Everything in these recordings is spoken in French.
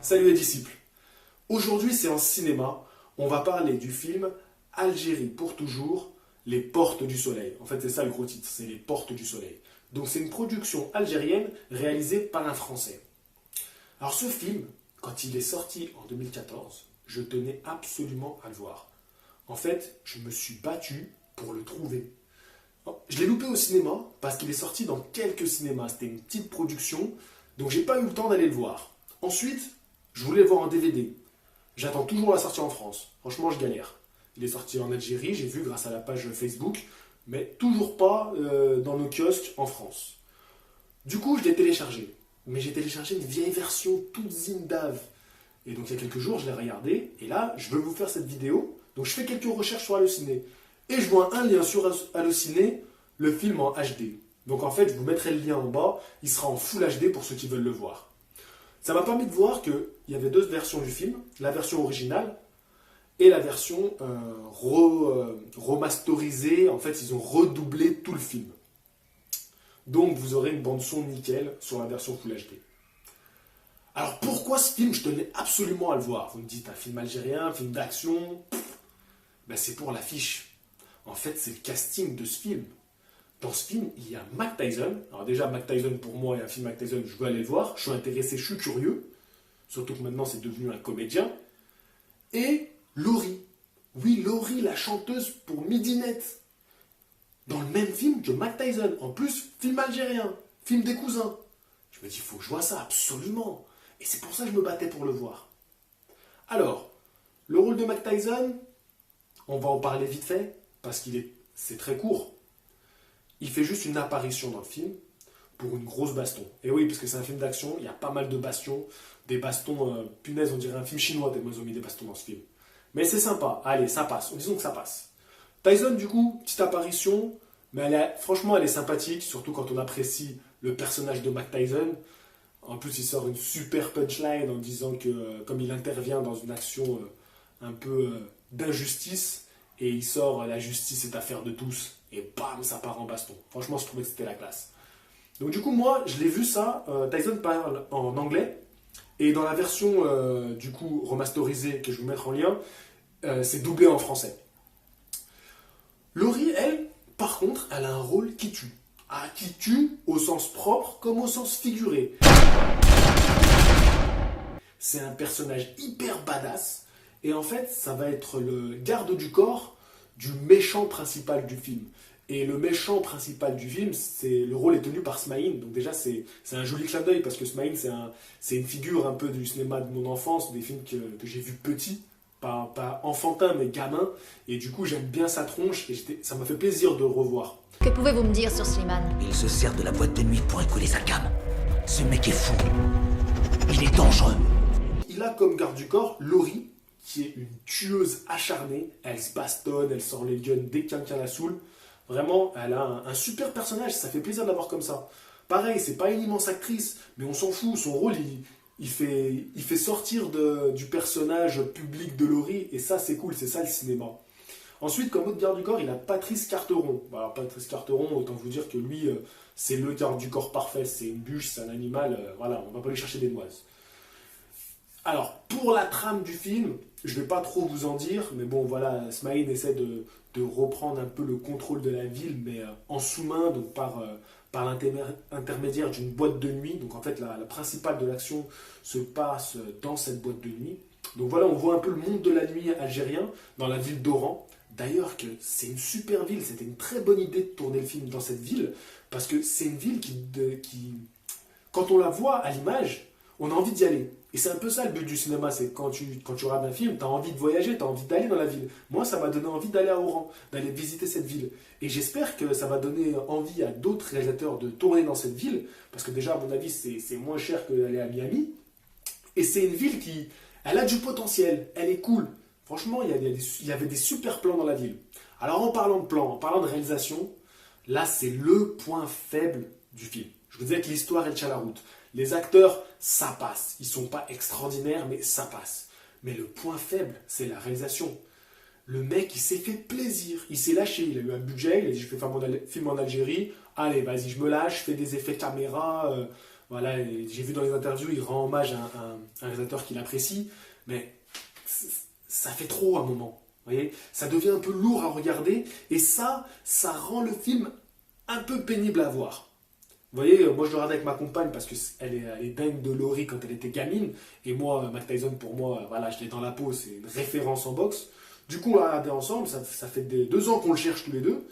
Salut les disciples. Aujourd'hui, séance cinéma, on va parler du film Algérie pour toujours, les portes du soleil. En fait, c'est ça le gros titre, c'est les portes du soleil. Donc c'est une production algérienne réalisée par un Français. Alors ce film, quand il est sorti en 2014, je tenais absolument à le voir. En fait, je me suis battu pour le trouver. Je l'ai loupé au cinéma parce qu'il est sorti dans quelques cinémas. C'était une petite production, donc j'ai pas eu le temps d'aller le voir. Ensuite, je voulais le voir en DVD. J'attends toujours la sortie en France. Franchement, je galère. Il est sorti en Algérie, j'ai vu grâce à la page Facebook, mais toujours pas dans nos kiosques en France. Du coup, je l'ai téléchargé. Mais j'ai téléchargé une vieille version toute zindave. Et donc, il y a quelques jours, je l'ai regardé. Et là, je veux vous faire cette vidéo. Donc, je fais quelques recherches sur Allociné. Et je vois un lien sur Allociné, le film en HD. Donc, en fait, je vous mettrai le lien en bas. Il sera en Full HD pour ceux qui veulent le voir. Ça m'a permis de voir qu'il y avait deux versions du film. La version originale et la version remasterisée. En fait, ils ont redoublé tout le film. Donc, vous aurez une bande-son nickel sur la version Full HD. Alors, pourquoi ce film, je tenais absolument à le voir? Vous me dites, un film algérien, un film d'action? Ben, c'est pour l'affiche. En fait, c'est le casting de ce film. Dans ce film, il y a Mike Tyson. Alors déjà, Mike Tyson, pour moi, et un film Mike Tyson, je veux aller le voir. Je suis intéressé, je suis curieux. Surtout que maintenant, c'est devenu un comédien. Et Laurie. Oui, Laurie, la chanteuse pour Midinette. Dans le même film que Mike Tyson. En plus, film algérien. Film des cousins. Je me dis, il faut que je vois ça, absolument. Et c'est pour ça que je me battais pour le voir. Alors, le rôle de Mike Tyson, on va en parler vite fait, parce c'est très court. Il fait juste une apparition dans le film pour une grosse baston. Et oui, parce que c'est un film d'action, il y a pas mal de bastions. Des bastons, punaise, on dirait un film chinois tellement ils ont mis des bastons dans ce film. Mais c'est sympa, allez, ça passe, disons que ça passe. Tyson, du coup, petite apparition, mais franchement, elle est sympathique, surtout quand on apprécie le personnage de Mike Tyson. En plus, il sort une super punchline en disant que, comme il intervient dans une action un peu d'injustice, et il sort la justice est affaire de tous, et bam, ça part en baston. Franchement, je trouvais que c'était la classe. Donc du coup, moi, je l'ai vu ça, Tyson parle en anglais, et dans la version, du coup, remasterisée, que je vais vous mettre en lien, c'est doublé en français. Laurie, elle, par contre, elle a un rôle qui tue. Ah, qui tue au sens propre comme au sens figuré. C'est un personnage hyper badass, et en fait, ça va être le garde du corps du méchant principal du film. Et le méchant principal du film, le rôle est tenu par Smaïn. Donc déjà, c'est un joli clin d'œil, parce que Smaïn, c'est une figure un peu du cinéma de mon enfance, des films que j'ai vus petits, pas enfantin, mais gamin. Et du coup, j'aime bien sa tronche, et ça m'a fait plaisir de le revoir. Que pouvez-vous me dire sur Slimane? Il se sert de la boîte de nuit pour écouler sa cam. Ce mec est fou. Il est dangereux. Il a comme garde du corps Laurie, qui est une tueuse acharnée. Elle se bastonne, elle sort les guns dès que quelqu'un la saoule. Vraiment, elle a un super personnage, ça fait plaisir de l'avoir comme ça. Pareil, c'est pas une immense actrice, mais on s'en fout. Son rôle, il fait sortir du personnage public de Laurie, et ça, c'est cool, c'est ça le cinéma. Ensuite, comme autre garde du corps, il a Patrice Carteron. Alors, Patrice Carteron, autant vous dire que lui, c'est le garde du corps parfait. C'est une bûche, c'est un animal, voilà, on va pas lui chercher des noises. Alors, pour la trame du film, je ne vais pas trop vous en dire, mais bon, voilà, Smaïn essaie de reprendre un peu le contrôle de la ville, mais en sous-main, donc par l'intermédiaire d'une boîte de nuit. Donc en fait, la principale de l'action se passe dans cette boîte de nuit. Donc voilà, on voit un peu le monde de la nuit algérien dans la ville d'Oran. D'ailleurs, que c'est une super ville, c'était une très bonne idée de tourner le film dans cette ville, parce que c'est une ville qui, quand on la voit à l'image, on a envie d'y aller. Et c'est un peu ça le but du cinéma, c'est quand tu regardes un film, tu as envie de voyager, tu as envie d'aller dans la ville. Moi, ça m'a donné envie d'aller à Oran, d'aller visiter cette ville. Et j'espère que ça va donner envie à d'autres réalisateurs de tourner dans cette ville, parce que déjà, à mon avis, c'est moins cher que d'aller à Miami. Et c'est une ville elle a du potentiel, elle est cool. Franchement, il y avait des super plans dans la ville. Alors, en parlant de plans, en parlant de réalisation, là, c'est le point faible du film. Je vous disais que l'histoire, elle tient la route. Les acteurs, ça passe. Ils ne sont pas extraordinaires, mais ça passe. Mais le point faible, c'est la réalisation. Le mec, il s'est fait plaisir. Il s'est lâché. Il a eu un budget. Il a dit, je fais un film en Algérie. Allez, vas-y, je me lâche. Je fais des effets caméra. Voilà, j'ai vu dans les interviews, il rend hommage à un réalisateur qu'il apprécie, mais ça fait trop à un moment. Vous voyez, ça devient un peu lourd à regarder, et ça rend le film un peu pénible à voir. Vous voyez, moi je le regardais avec ma compagne parce qu'elle est dingue de Laurie quand elle était gamine, et moi, Mike Tyson, pour moi, voilà, je l'ai dans la peau, c'est une référence en boxe. Du coup, on l'a regardé ensemble, ça fait 2 ans qu'on le cherche tous les deux,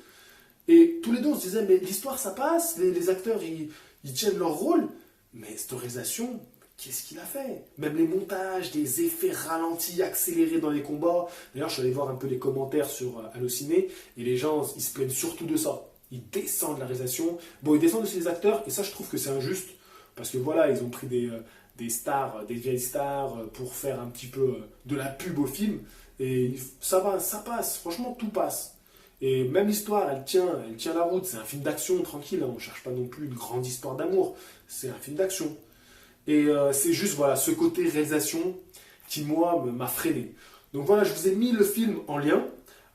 et tous les deux on se disait, mais l'histoire ça passe, les acteurs ils tiennent leur rôle, mais cette réalisation, qu'est-ce qu'il a fait? Même les montages, des effets ralentis, accélérés dans les combats. D'ailleurs, je suis allé voir un peu les commentaires sur Allociné, et les gens, ils se plaignent surtout de ça. Ils descendent la réalisation. Bon, ils descendent aussi les acteurs, et ça, je trouve que c'est injuste, parce que voilà, ils ont pris des stars, des vieilles stars, pour faire un petit peu de la pub au film, et ça va, ça passe, franchement, tout passe. Et même l'histoire, elle tient la route. C'est un film d'action, tranquille, hein, on ne cherche pas non plus une grande histoire d'amour, c'est un film d'action. Et c'est juste voilà, ce côté réalisation qui, moi, m'a freiné. Donc voilà, je vous ai mis le film en lien.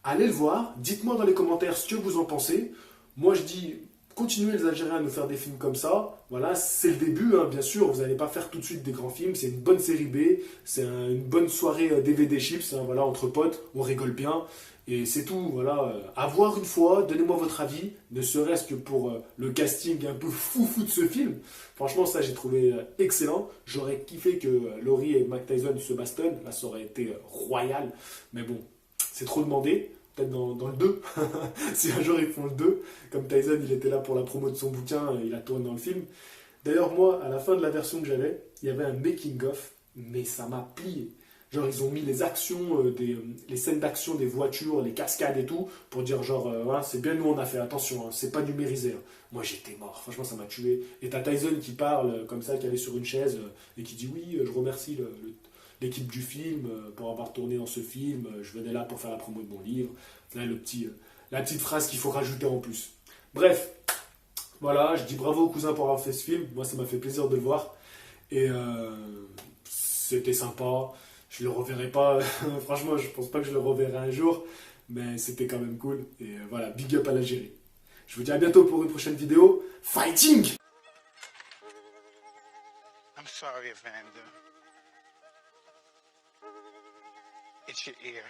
Allez le voir. Dites-moi dans les commentaires ce que vous en pensez. Moi, je dis, continuez les Algériens à nous faire des films comme ça. Voilà, c'est le début, hein, bien sûr. Vous n'allez pas faire tout de suite des grands films. C'est une bonne série B. C'est une bonne soirée DVD chips. Hein, voilà, entre potes, on rigole bien. Et c'est tout, voilà. À voir une fois, donnez-moi votre avis, ne serait-ce que pour le casting un peu foufou de ce film. Franchement, ça, j'ai trouvé excellent. J'aurais kiffé que Laurie et Mike Tyson se bastonnent. Là, ça aurait été royal. Mais bon, c'est trop demandé. Peut-être dans le 2. Si un jour ils font le 2. Comme Tyson, il était là pour la promo de son bouquin, il a tourné dans le film. D'ailleurs, moi, à la fin de la version que j'avais, il y avait un making-of, mais ça m'a plié. Genre, ils ont mis les actions, les scènes d'action des voitures, les cascades et tout, pour dire genre, ouais, c'est bien nous on a fait, attention, hein, c'est pas numérisé. Hein. Moi j'étais mort, franchement ça m'a tué. Et t'as Tyson qui parle comme ça, qui est sur une chaise, et qui dit oui, je remercie l'équipe du film pour avoir tourné dans ce film, je venais là pour faire la promo de mon livre. Là, la petite phrase qu'il faut rajouter en plus. Bref, voilà, je dis bravo au cousin pour avoir fait ce film, moi ça m'a fait plaisir de le voir. Et c'était sympa. Je le reverrai pas, franchement, je pense pas que je le reverrai un jour, mais c'était quand même cool. Et voilà, big up à l'Algérie. Je vous dis à bientôt pour une prochaine vidéo. Fighting! I'm sorry, Evander. It's your ear.